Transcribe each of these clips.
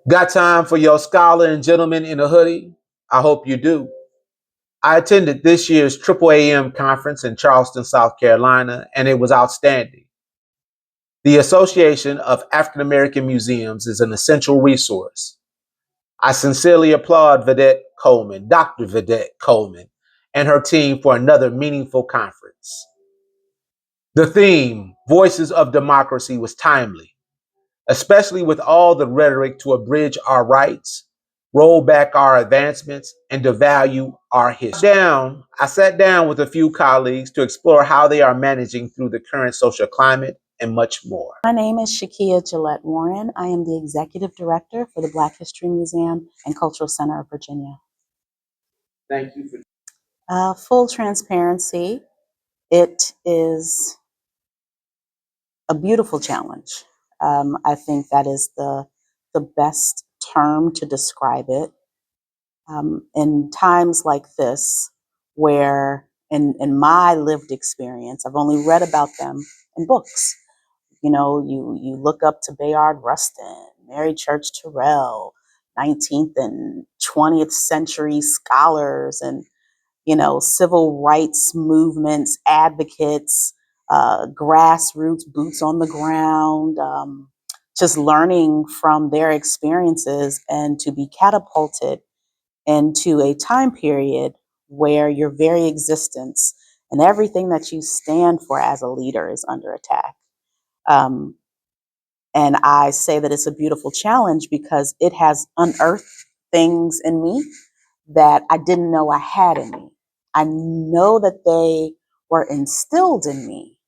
Got time for your scholar and gentleman in a hoodie? I hope you do. I attended this year's AAAM conference in Charleston, South Carolina, and it was outstanding. The Association of African American Museums is an essential resource. I sincerely applaud Vedette Coleman, Dr. Vedette Coleman, and her team for another meaningful conference. The theme, Voices of Democracy, was timely, especially with all the rhetoric to abridge our rights, roll back our advancements, and devalue our history. I sat down with a few colleagues to explore how they are managing through the current social climate and much more. My name is Shakia Gillette Warren. I am the Executive Director for the Black History Museum and Cultural Center of Virginia. Thank you for Full transparency, it is a beautiful challenge. I think that is the best term to describe it. In times like this, where in my lived experience, I've only read about them in books. You know, you look up to Bayard Rustin, Mary Church Terrell, 19th and 20th century scholars and, you know, civil rights movements, advocates, grassroots, boots on the ground, just learning from their experiences and to be catapulted into a time period where your very existence and everything that you stand for as a leader is under attack. Um, and I say that it's a beautiful challenge because it has unearthed things in me that I didn't know I had in me. I know that they were instilled in me,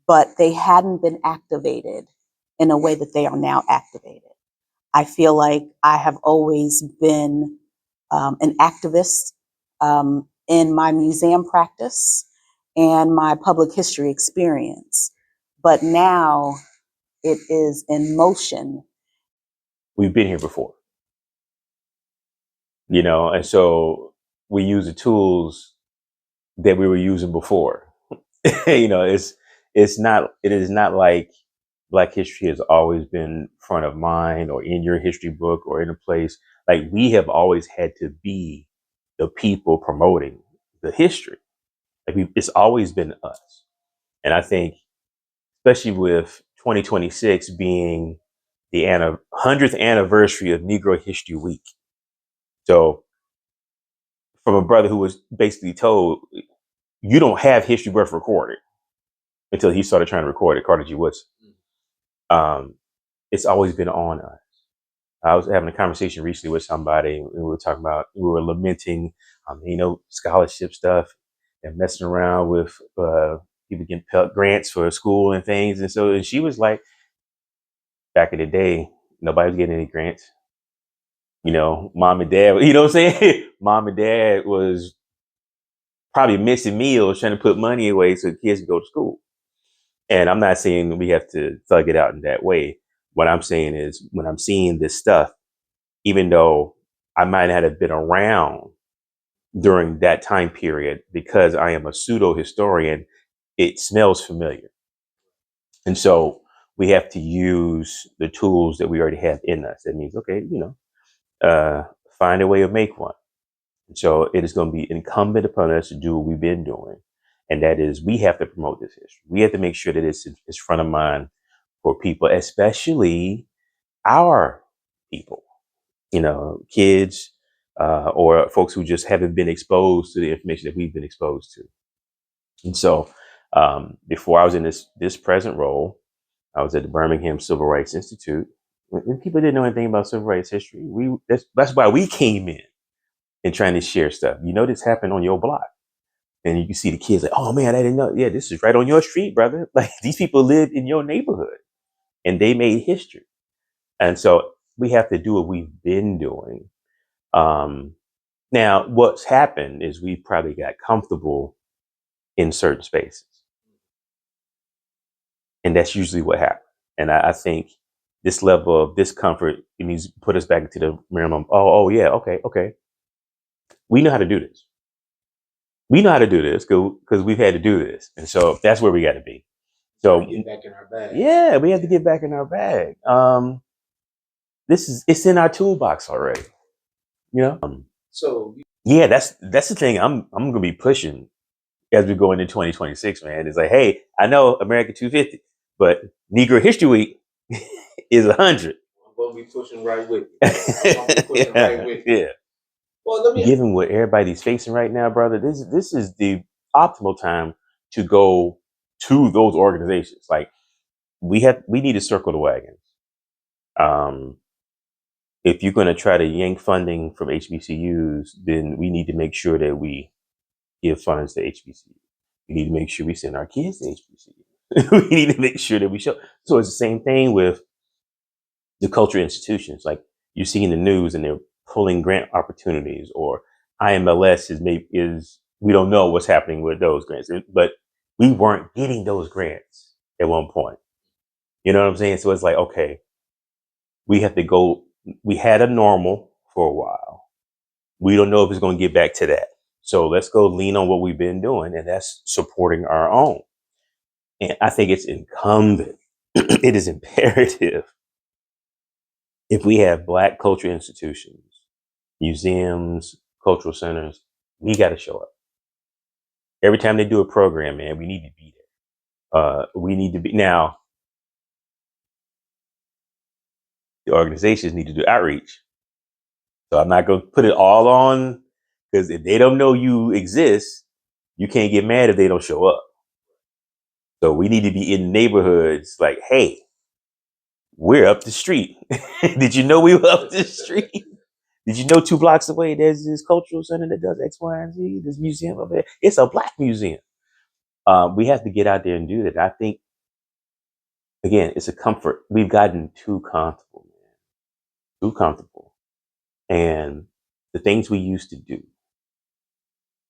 but they hadn't been activated in a way that they are now activated. I feel like I have always been an activist in my museum practice and my public history experience. But now it is in motion. We've been here before, and so we use the tools that we were using before. It is not like Black history has always been front of mind or in your history book or in a place. Like, we have always had to be the people promoting the history. It's always been us. And I think, especially with 2026 being the 100th anniversary of Negro History Week. So, from a brother who was basically told, you don't have history worth recorded, until he started trying to record it, Carter G. Woodson. It's always been on us. I was having a conversation recently with somebody, and we were lamenting, scholarship stuff and messing around with people getting Pell Grants for school and things. And she was like, back in the day, nobody was getting any grants. Mom and dad, you know what I'm saying? Mom and dad was probably missing meals trying to put money away so the kids could go to school. And I'm not saying we have to thug it out in that way. What I'm saying is, when I'm seeing this stuff, even though I might not have been around during that time period, because I am a pseudo historian, it smells familiar. And so we have to use the tools that we already have in us. That means, okay, find a way to make one. And so it is going to be incumbent upon us to do what we've been doing. And that is, we have to promote this history. We have to make sure that it's front of mind for people, especially our people, kids, or folks who just haven't been exposed to the information that we've been exposed to. And so, before I was in this present role, I was at the Birmingham Civil Rights Institute. When people didn't know anything about civil rights history, that's why we came in and trying to share stuff. This happened on your block. And you can see the kids like, oh man, I didn't know. Yeah, this is right on your street, brother. Like, these people lived in your neighborhood and they made history. And so we have to do what we've been doing. Now, what's happened is we probably got comfortable in certain spaces. And that's usually what happens. And I think this level of discomfort, it needs to put us back into the realm of, oh yeah, okay. We know how to do this. We know how to do this because we've had to do this. And so that's where we got to be. So get back in our bag. Yeah, we have to get back in our bag. it's in our toolbox already. So Yeah, that's the thing. I'm gonna be pushing as we go into 2026, man. It's like, hey, I know America 250, but Negro History Week is 100. I'm gonna be pushing right with you. I'm gonna be pushing right with you. Yeah. Well, let me. Given what everybody's facing right now, brother, this is the optimal time to go to those organizations. Like we need to circle the wagons. Um, if you're going to try to yank funding from HBCUs, then we need to make sure that we give funds to HBCUs. We need to make sure we send our kids to HBCUs. We need to make sure that we show. So it's the same thing with the cultural institutions. Like you see in the news, and they're pulling grant opportunities, or IMLS is we don't know what's happening with those grants, but we weren't getting those grants at one point. You know what I'm saying? So it's like, okay, we have to go. We had a normal for a while. We don't know if it's going to get back to that. So let's go lean on what we've been doing, and that's supporting our own. And I think it's incumbent, it is imperative, if we have Black culture institutions, museums, cultural centers, we got to show up. Every time they do a program, man, we need to be there. We need to be. Now, the organizations need to do outreach. So I'm not going to put it all on, because if they don't know you exist, you can't get mad if they don't show up. So we need to be in neighborhoods like, hey, we're up the street. Did you know we were up the street? Did you know 2 blocks away there's this cultural center that does X, Y, and Z? This museum over there. It's a Black museum. We have to get out there and do that. I think, again, it's a comfort. We've gotten too comfortable, man. Too comfortable. And the things we used to do,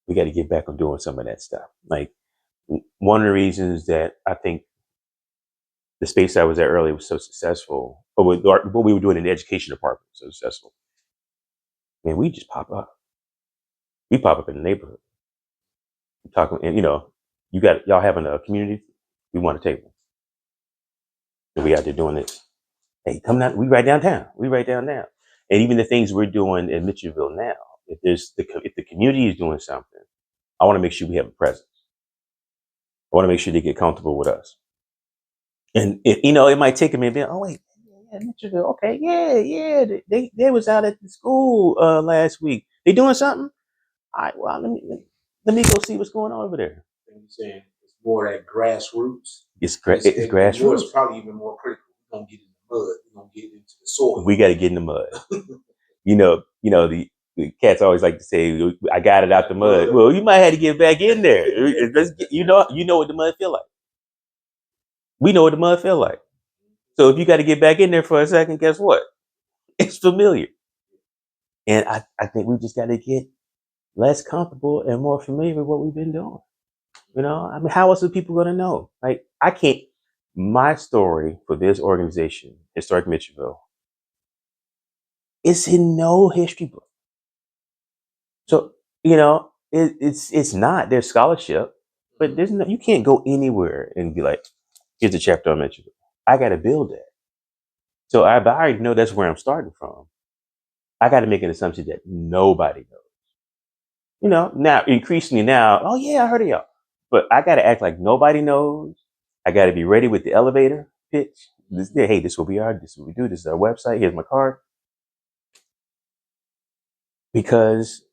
we got to get back on doing some of that stuff. Like one of the reasons that I think the space I was at earlier was so successful, or what we were doing in the education department was so successful. Man, we just pop up. We pop up in the neighborhood. We're talking, and y'all having a community. We want a table. And we out there doing this. Hey, come down. We right downtown. We right downtown. And even the things we're doing in Mitchellville now, if the community is doing something, I want to make sure we have a presence. I want to make sure they get comfortable with us. And it might take a minute. Oh wait, yeah, Mitchellville. Okay, yeah. They was out at the school last week. They doing something. All right. Well, let me go see what's going on over there. You're saying it's more that grassroots. It's grassroots. It's probably even more critical. We're gonna get in the mud. We're gonna get into the soil. We got to get in the mud. The cats always like to say, "I got it out the mud." Well, you might have to get back in there. You know what the mud feel like. We know what the mud feel like. So if you got to get back in there for a second, guess what? It's familiar. And I think we just got to get less comfortable and more familiar with what we've been doing. I mean, how else are people going to know? Like, I can't. My story for this organization, Historic Mitchellville, it's in no history book. So, it's not. There's scholarship, but there's no. You can't go anywhere and be like, "Here's a chapter on Mitchellville." I got to build that. So I already know that's where I'm starting from. I got to make an assumption that nobody knows. Now increasingly now, oh yeah, I heard of y'all, but I got to act like nobody knows. I got to be ready with the elevator pitch. Hey, this is what we are. This is what we do. This is our website. Here's my card. Because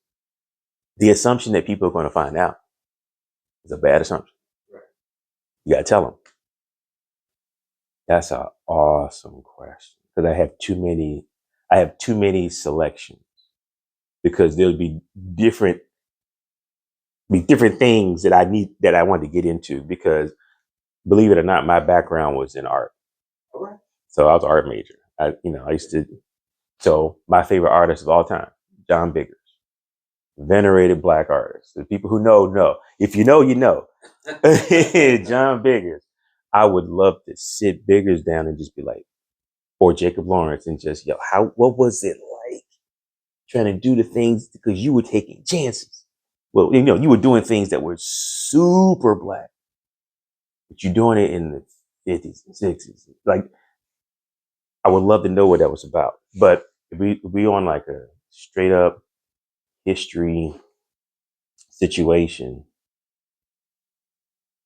the assumption that people are going to find out is a bad assumption. Right. You got to tell them. That's an awesome question, because I have too many selections, because there'll be different things that I want to get into, because believe it or not, my background was in art. Okay. So I was an art major. I used to. So my favorite artist of all time, John Biggers, venerated Black artist. The people who know. If you know, you know. John Biggers. I would love to sit Biggers down and just be like, or Jacob Lawrence, and just, what was it like trying to do the things, because you were taking chances. Well, you were doing things that were super Black, but you're doing it in the 50s and 60s. Like, I would love to know what that was about. But if we on like a straight up history situation,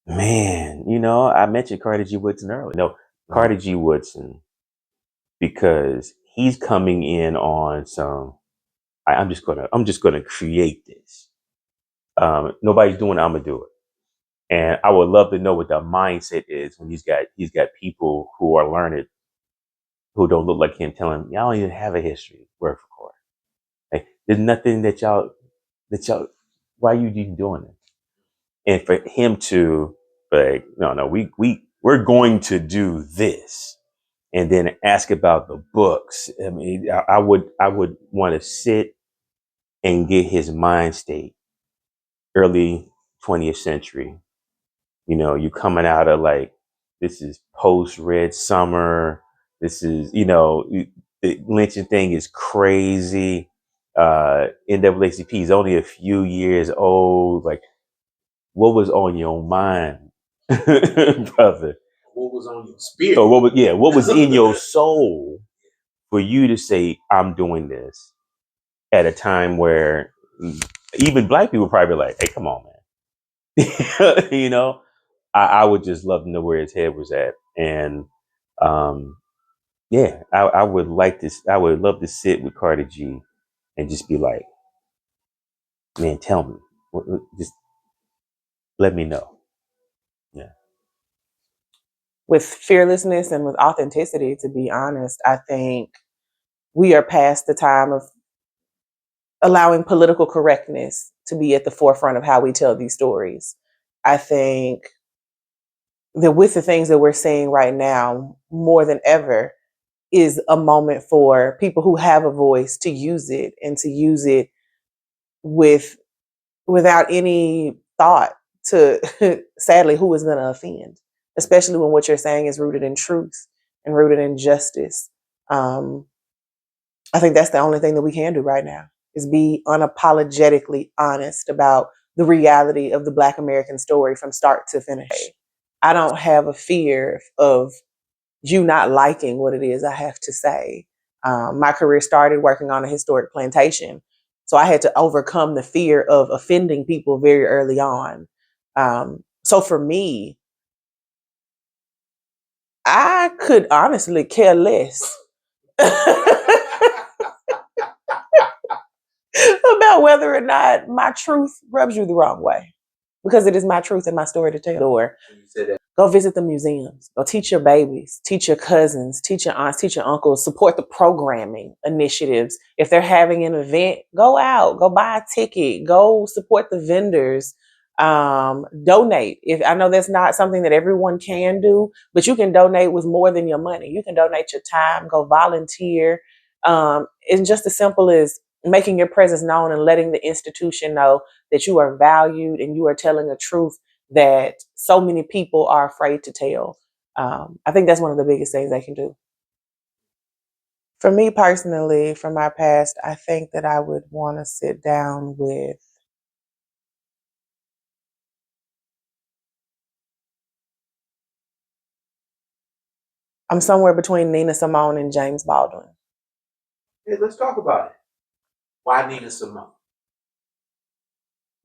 man, I mentioned Carter G. Woodson earlier. No, Carter G. Woodson, because he's coming in on some. I'm just gonna create this. Nobody's doing it. I'm gonna do it. And I would love to know what the mindset is when he's got people who are learned, who don't look like him, telling him, y'all don't even have a history word for word. Like, there's nothing that y'all, why are you even doing it? And for him to like, no, we're going to do this, and then ask about the books. I mean, I would want to sit and get his mind state, early 20th century. You coming out of like, this is post Red Summer. This is, the lynching thing is crazy. NAACP is only a few years old. Like, what was on your mind, brother? What was on your spirit? So what was in your soul for you to say, I'm doing this at a time where even Black people probably be like, hey, come on, man. I would just love to know where his head was at. And I would like this. I would love to sit with Carter G and just be like, man, tell me. Just let me know. Yeah. With fearlessness and with authenticity, to be honest, I think we are past the time of allowing political correctness to be at the forefront of how we tell these stories. I think that with the things that we're seeing right now, more than ever, is a moment for people who have a voice to use it, and to use it without any thought to sadly who is going to offend, especially when what you're saying is rooted in truth and rooted in justice. I think that's the only thing that we can do right now, is be unapologetically honest about the reality of the Black American story from start to finish. I don't have a fear of you not liking what it is I have to say. My career started working on a historic plantation, so I had to overcome the fear of offending people very early on. So for me, I could honestly care less about whether or not my truth rubs you the wrong way, because it is my truth and my story to tell. Or go visit the museums, go teach your babies, teach your cousins, teach your aunts, teach your uncles, support the programming initiatives. If they're having an event, go out, go buy a ticket, go support the vendors, donate. If I know that's not something that everyone can do, but you can donate with more than your money. You can donate your time, go volunteer. It's just as simple as making your presence known and letting the institution know that you are valued and you are telling a truth that so many people are afraid to tell. I think that's one of the biggest things they can do. For me personally, from my past, I think that I would want to sit down with I'm somewhere between Nina Simone and James Baldwin. Hey, let's talk about it. Why Nina Simone?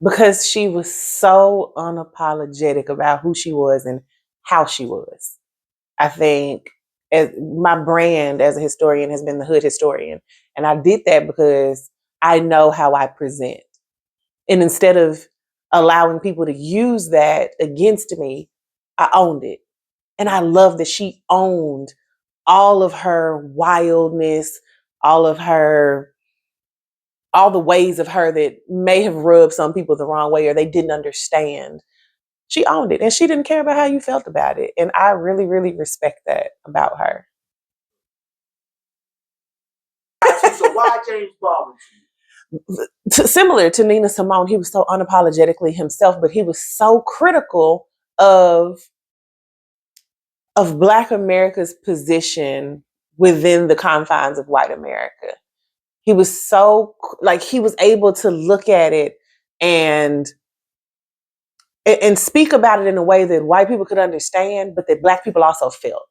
Because she was so unapologetic about who she was and how she was. I think my brand as a historian has been the hood historian. And I did that because I know how I present. And instead of allowing people to use that against me, I owned it. And I love that she owned all of her wildness, all the ways of her that may have rubbed some people the wrong way or they didn't understand. She owned it, and she didn't care about how you felt about it. And I really, really respect that about her. So why James Baldwin? Similar to Nina Simone, he was so unapologetically himself, but he was so critical of Black America's position within the confines of white America. He was so, like, he was able to look at it and speak about it in a way that white people could understand, but that Black people also felt.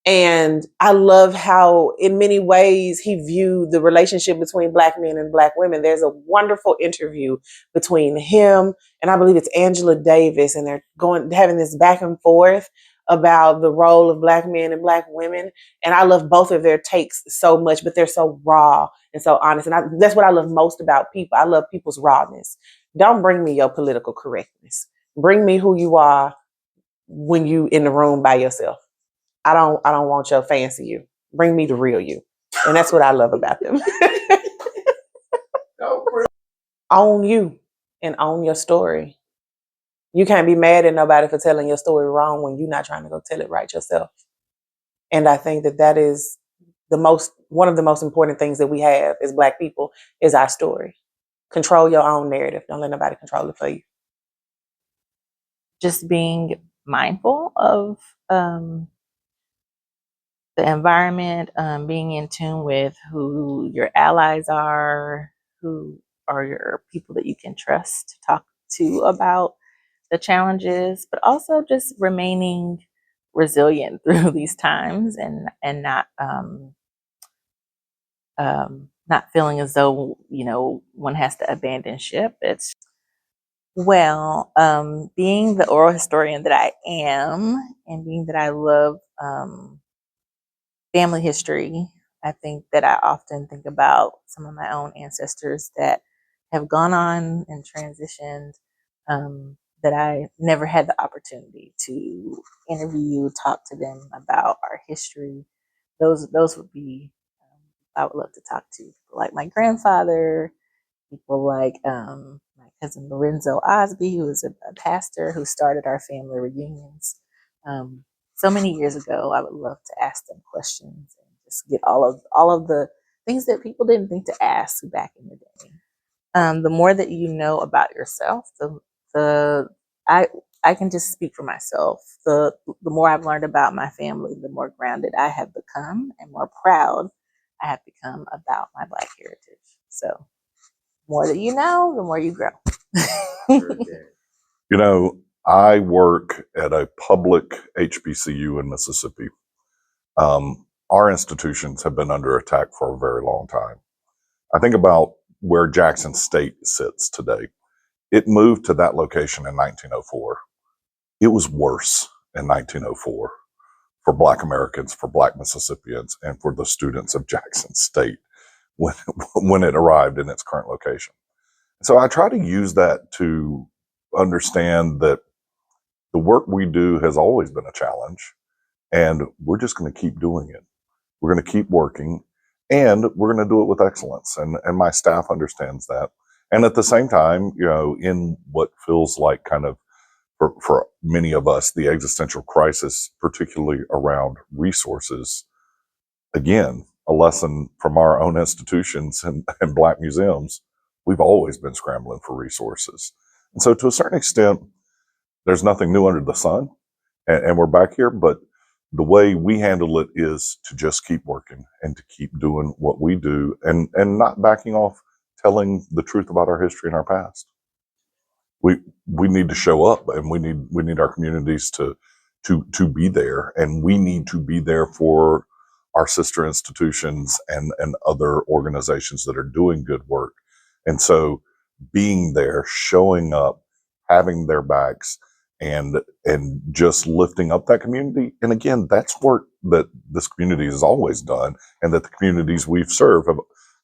And I love how, in many ways, he viewed the relationship between Black men and Black women. There's a wonderful interview between him and I believe it's Angela Davis, and they're having this back and forth about the role of Black men and Black women. And I love both of their takes so much, but they're so raw and so honest. And that's what I love most about people. I love people's rawness. Don't bring me your political correctness. Bring me who you are when you in the room by yourself. I don't want your fancy you. Bring me the real you. And that's what I love about them. Own you and own your story. You can't be mad at nobody for telling your story wrong when you're not trying to go tell it right yourself. And I think that is one of the most important things that we have as Black people is our story. Control your own narrative. Don't let nobody control it for you. Just being mindful of the environment, being in tune with who your allies are, who are your people that you can trust to talk to about the challenges, but also just remaining resilient through these times and not feeling as though one has to abandon ship. It's being the oral historian that I am, and being that I love family history, I think that I often think about some of my own ancestors that have gone on and transitioned, that I never had the opportunity to interview, talk to them about our history. Those would be, I would love to talk to people like my grandfather, people like my cousin Lorenzo Osby, who is a pastor who started our family reunions so many years ago. I would love to ask them questions and just get all of the things that people didn't think to ask back in the day. The more that you know about yourself, the I can just speak for myself. The more I've learned about my family, the more grounded I have become, and more proud I have become about my Black heritage. So, the more that you know, the more you grow. You know, I work at a public HBCU in Mississippi. Our institutions have been under attack for a very long time. I think about where Jackson State sits today. It moved to that location in 1904. It was worse in 1904 for Black Americans, for Black Mississippians, and for the students of Jackson State when it arrived in its current location. So I try to use that to understand that the work we do has always been a challenge, and we're just going to keep doing it. We're going to keep working, and we're going to do it with excellence. And my staff understands that. And at the same time, in what feels like kind of for many of us, the existential crisis, particularly around resources, again, a lesson from our own institutions and Black museums, we've always been scrambling for resources. And so to a certain extent, there's nothing new under the sun, and we're back here, but the way we handle it is to just keep working and to keep doing what we do and not backing off telling the truth about our history and our past. We need to show up, and we need our communities to be there, and we need to be there for our sister institutions and other organizations that are doing good work. And so being there, showing up, having their backs, and just lifting up that community. And again, that's work that this community has always done, and that the communities we've served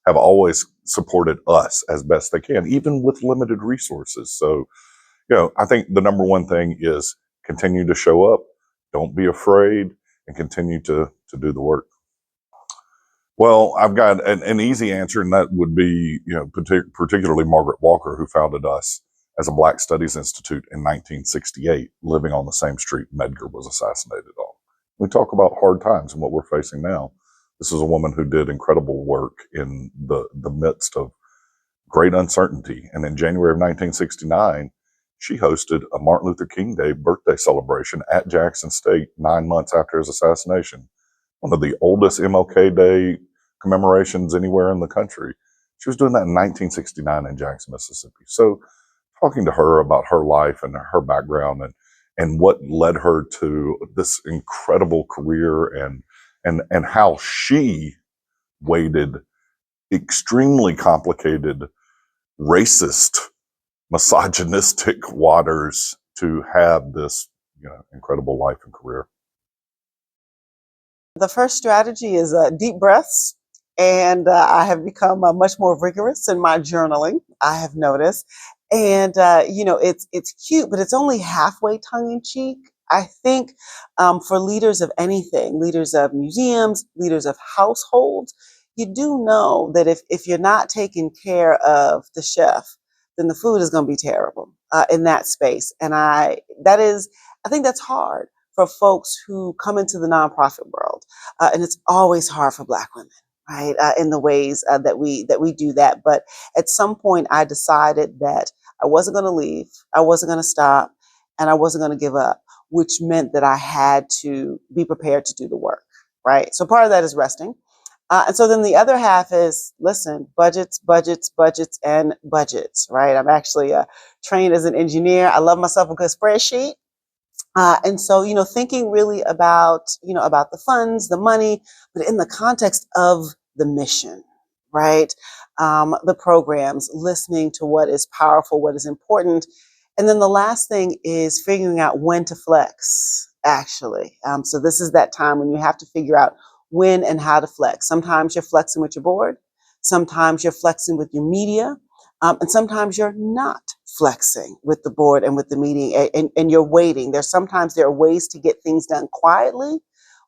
have always supported us as best they can, even with limited resources. So, I think the number one thing is continue to show up, don't be afraid, and continue to do the work. Well, I've got an easy answer, and that would be, particularly Margaret Walker, who founded us as a Black Studies Institute in 1968, living on the same street Medgar was assassinated on. We talk about hard times and what we're facing now. This is a woman who did incredible work in the midst of great uncertainty. And in January of 1969, she hosted a Martin Luther King Day birthday celebration at Jackson State 9 months after his assassination. One of the oldest MLK Day commemorations anywhere in the country. She was doing that in 1969 in Jackson, Mississippi. So talking to her about her life and her background and what led her to this incredible career and and how she waded extremely complicated, racist, misogynistic waters to have this incredible life and career. The first strategy is deep breaths. And I have become much more rigorous in my journaling, I have noticed. And, it's cute, but it's only halfway tongue in cheek. I think for leaders of anything, leaders of museums, leaders of households, you do know that if you're not taking care of the chef, then the food is going to be terrible in that space. And I think that's hard for folks who come into the nonprofit world. And it's always hard for Black women, right? In the ways that we do that. But at some point, I decided that I wasn't going to leave, I wasn't going to stop, and I wasn't going to give up, which meant that I had to be prepared to do the work, right? So part of that is resting. And so then the other half is, listen, budgets, budgets, budgets, and budgets, right? I'm actually trained as an engineer. I love myself a good spreadsheet. And so, thinking really about the funds, the money, but in the context of the mission, right? The programs, listening to what is powerful, what is important. And then the last thing is figuring out when to flex, actually. So this is that time when you have to figure out when and how to flex. Sometimes you're flexing with your board. Sometimes you're flexing with your media. And sometimes you're not flexing with the board and with the meeting and you're waiting. Sometimes there are ways to get things done quietly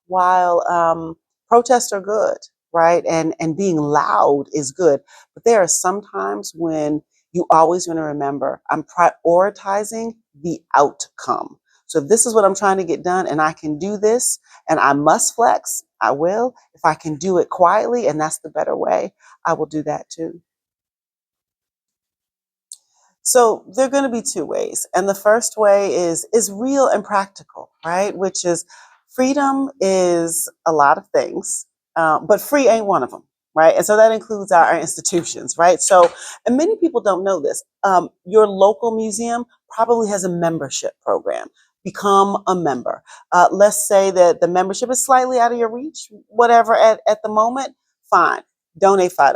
while protests are good, right? And being loud is good. But there are some times when you always want to remember, I'm prioritizing the outcome. So if this is what I'm trying to get done and I can do this and I must flex, I will. If I can do it quietly and that's the better way, I will do that too. So there are going to be two ways. And the first way is real and practical, right? Which is freedom is a lot of things, but free ain't one of them, right? And so that includes our institutions, right? So, and many people don't know this. Your local museum probably has a membership program. Become a member. Let's say that the membership is slightly out of your reach, whatever at the moment, fine. Donate $5.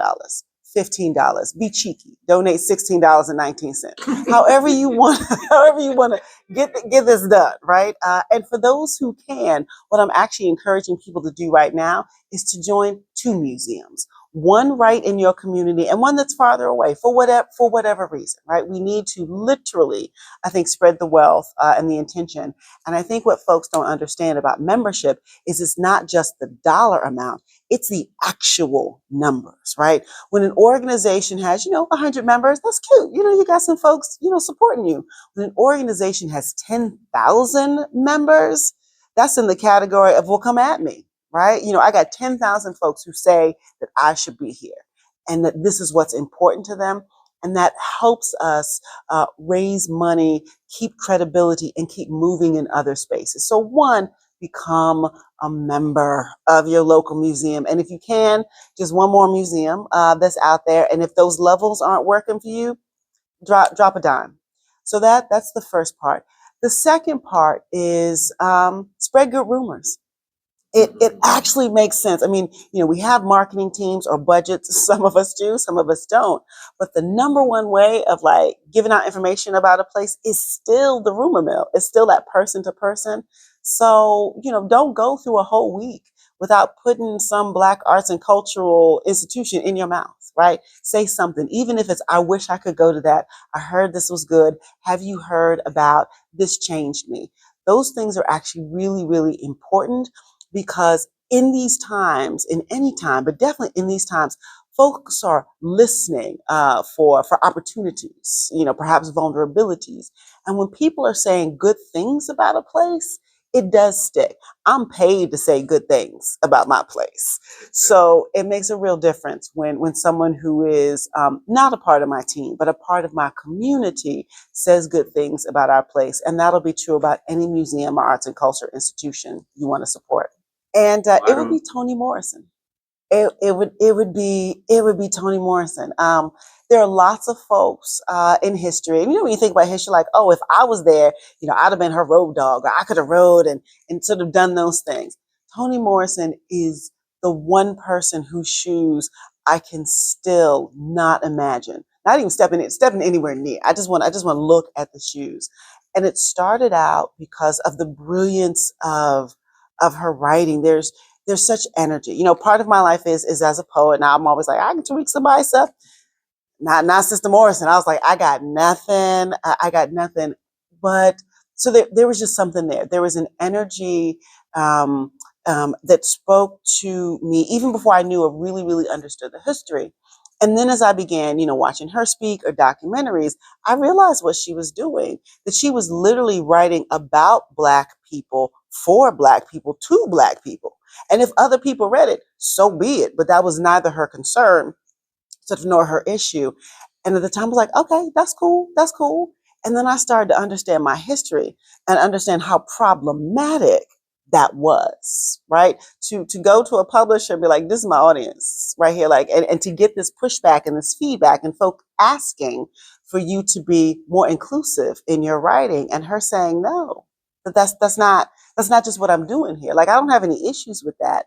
$15. Be cheeky. Donate $16.19. However you want, however you want to get this done, right? And for those who can, what I'm actually encouraging people to do right now is to join two museums. One right in your community and one that's farther away for whatever reason, right? We need to literally, I think, spread the wealth and the intention. And I think what folks don't understand about membership is it's not just the dollar amount, it's the actual numbers, right? When an organization has, 100 members, that's cute. You got some folks, supporting you. When an organization has 10,000 members, that's in the category of, well, come at me, right? I got 10,000 folks who say that I should be here and that this is what's important to them. And that helps us raise money, keep credibility, and keep moving in other spaces. So one, become a member of your local museum. And if you can, just one more museum that's out there. And if those levels aren't working for you, drop a dime. So that's the first part. The second part is spread good rumors. It actually makes sense. I mean, we have marketing teams or budgets. Some of us do, some of us don't. But the number one way of giving out information about a place is still the rumor mill. It's still that person to person. So, don't go through a whole week without putting some Black arts and cultural institution in your mouth, right? Say something, even if it's, I wish I could go to that. I heard this was good. Have you heard about this changed me? Those things are actually really, really important. Because in these times, in any time, but definitely in these times, folks are listening for opportunities, perhaps vulnerabilities. And when people are saying good things about a place, it does stick. I'm paid to say good things about my place. So it makes a real difference when someone who is not a part of my team, but a part of my community says good things about our place. And that'll be true about any museum or arts and culture institution you want to support. And it would be Toni Morrison. It would be Toni Morrison. There are lots of folks in history, and when you think about history, like, oh, if I was there, I'd have been her road dog, or I could have rode and sort of done those things. Toni Morrison is the one person whose shoes I can still not imagine. Not even stepping anywhere near. I just want to look at the shoes. And it started out because of the brilliance of her writing. There's such energy. You know, part of my life is as a poet. Now I'm always like, I can tweak somebody's stuff. Not Sister Morrison. I was like, I got nothing. I got nothing. But so there was just something there. There was an energy um, that spoke to me even before I knew or really understood the history. And then as I began, watching her speak or documentaries, I realized what she was doing, that she was literally writing about Black people for Black people to Black people. And if other people read it, so be it. But that was neither her concern nor her issue. And at the time I was like, okay, that's cool. That's cool. And then I started to understand my history and understand how problematic that was, right? To go to a publisher and be like, this is my audience right here. Like, and to get this pushback and this feedback and folk asking for you to be more inclusive in your writing, and her saying, no, that's not just what I'm doing here. Like, I don't have any issues with that.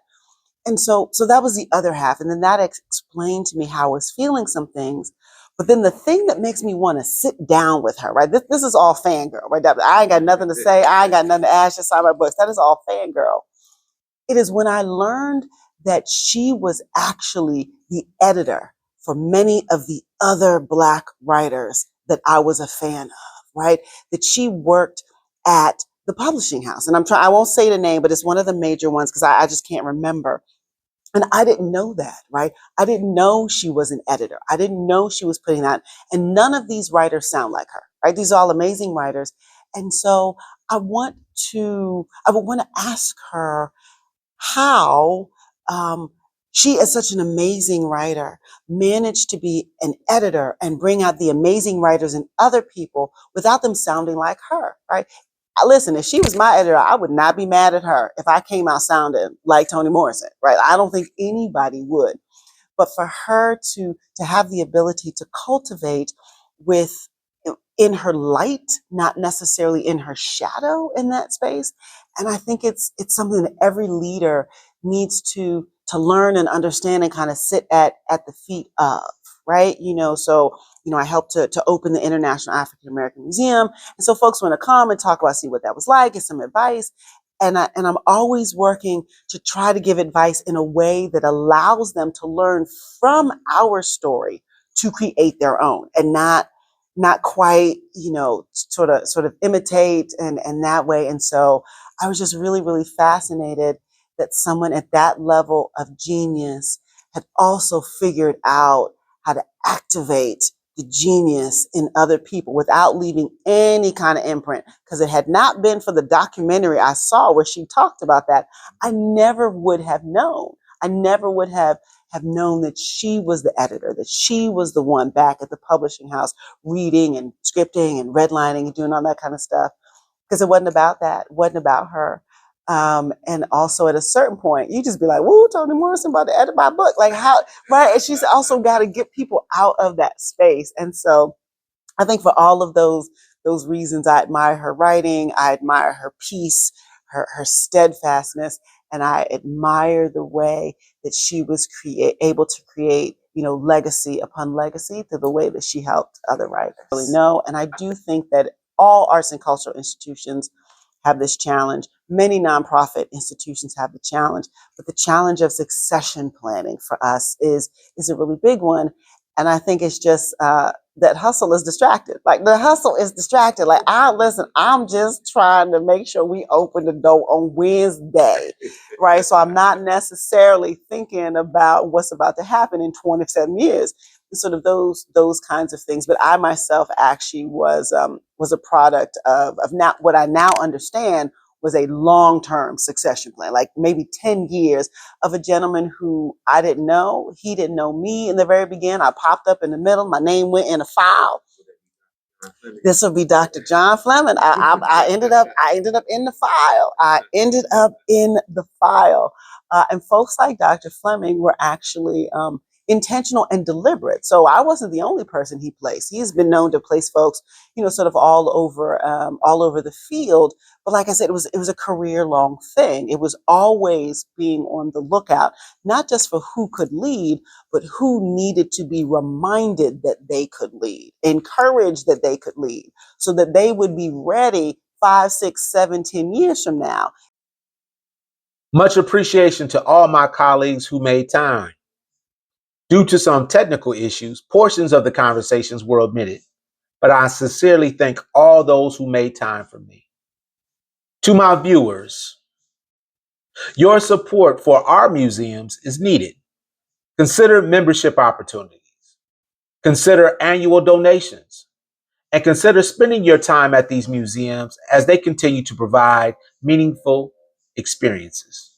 And so that was the other half. And then that explained to me how I was feeling some things. But then the thing that makes me want to sit down with her, right? This is all fangirl, right? I ain't got nothing to say. I ain't got nothing to ask. Just sign my books. That is all fangirl. It is when I learned that she was actually the editor for many of the other Black writers that I was a fan of, right? That she worked at the publishing house. And I won't say the name, but it's one of the major ones because I just can't remember. And I didn't know that, right? I didn't know she was an editor. I didn't know she was putting that. And none of these writers sound like her, right? These are all amazing writers. And so I would want to ask her how she, as such an amazing writer, managed to be an editor and bring out the amazing writers in other people without them sounding like her, right? Listen, if she was my editor, I would not be mad at her if I came out sounding like Toni Morrison, right? I don't think anybody would. But for her to have the ability to cultivate with in her light, not necessarily in her shadow in that space. And I think it's something that every leader needs to learn and understand and kind of sit at the feet of, right? So I helped to open the International African American Museum. And so folks want to come and talk about, see what that was like, get some advice. And I'm always working to try to give advice in a way that allows them to learn from our story to create their own and not quite, sort of imitate and that way. And so I was just really fascinated that someone at that level of genius had also figured out how to activate the genius in other people without leaving any kind of imprint. Because it had not been for the documentary I saw where she talked about that, I never would have known. I never would have known that she was the editor, that she was the one back at the publishing house reading and scripting and redlining and doing all that kind of stuff. Because it wasn't about that. It wasn't about her. And also at a certain point, you just be like, woo, Toni Morrison about to edit my book. Like how, right? And she's also got to get people out of that space. And so I think for all of those reasons, I admire her writing. I admire her peace, her steadfastness, and I admire the way that she was able to create, legacy upon legacy through the way that she helped other writers. Really know, and I do think that all arts and cultural institutions have this challenge. Many nonprofit institutions have the challenge, but the challenge of succession planning for us is a really big one. And I think it's just that hustle is distracted. Like the hustle is distracted. Like, I'm just trying to make sure we open the door on Wednesday, right? So I'm not necessarily thinking about what's about to happen in 27 years. Sort of those kinds of things. But I myself actually was a product of now what I now understand was a long-term succession plan, like maybe 10 years of a gentleman who I didn't know. He didn't know me in the very beginning. I popped up in the middle. My name went in a file. This will be Dr. John Fleming. I ended up in the file. I ended up in the file. And folks like Dr. Fleming were actually intentional and deliberate. So I wasn't the only person he placed. He has been known to place folks, sort of all over the field. But like I said, it was a career long thing. It was always being on the lookout, not just for who could lead, but who needed to be reminded that they could lead, encouraged that they could lead, so that they would be ready 5, 6, 7, 10 years from now. Much appreciation to all my colleagues who made time. Due to some technical issues, portions of the conversations were omitted, but I sincerely thank all those who made time for me. To my viewers, your support for our museums is needed. Consider membership opportunities, consider annual donations, and consider spending your time at these museums as they continue to provide meaningful experiences.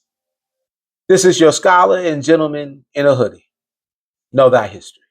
This is your scholar and gentleman in a hoodie. Know thy history.